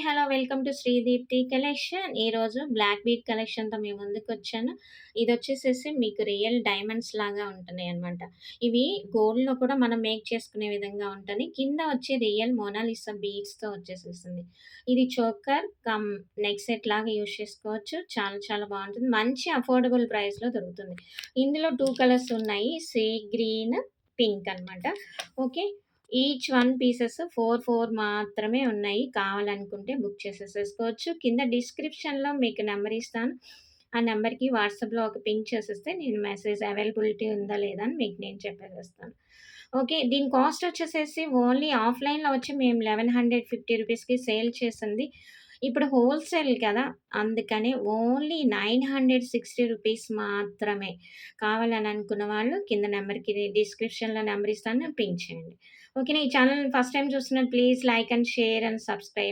Hi! Hello! Welcome to Sreedeepthi collection. ఈరోజు black bead కలెక్షన్‌తో మీ ముందుకొచ్చాను. ఇదొచ్చేసేసి మీకు రియల్ డైమండ్స్ లాగా ఉంటున్నాయనమాట. ఇవి గోల్డ్‌లో కూడా మనం మేక్ చేసుకునే విధంగా ఉంటది. కింద వచ్చి రియల్ మోనాలిసా బీడ్స్‌తో వచ్చేసేసింది. ఇది చోకర్ కమ్ నెక్ సెట్ లాగా యూజ్ చేసుకోవచ్చు. చాలా చాలా బావుంటుంది. మంచి అఫోర్డబుల్ ప్రైస్‌లో దొరుకుతుంది. ఇందులో 2 కలర్స్ ఉన్నాయి. సీ గ్రీన్, పింక్ అనమాట. ఓకే. ఈచ్ 1 పీసెస్ 4 మాత్రమే ఉన్నాయి. కావాలనుకుంటే బుక్ చేసేసేసుకోవచ్చు. కింద డిస్క్రిప్షన్‌లో మీకు నంబర్ ఇస్తాను. ఆ నంబర్‌కి వాట్సాప్‌లో ఒక పింక్ చేసేస్తే నేను మెసేజ్ అవైలబిలిటీ ఉందా లేదా అని మీకు నేను చెప్పేసేస్తాను. ఓకే. దీని కాస్ట్ వచ్చేసేసి ఓన్లీ ఆఫ్‌లైన్‌లో వచ్చి మేము 1150 రూపీస్‌కి సేల్ చేసింది. ఇప్పుడు హోల్‌సేల్ కదా! అందుకని ఓన్లీ 960 రూపీస్ మాత్రమే. కావాలని అనుకున్న వాళ్ళు కింద నంబర్‌కి డిస్క్రిప్షన్‌లో నంబర్ ఇస్తాను పింక్ చేయండి. ఓకేనా? ఈ ఛానెల్‌ని ఫస్ట్ టైమ్ చూస్తున్నట్టు please like and share and subscribe.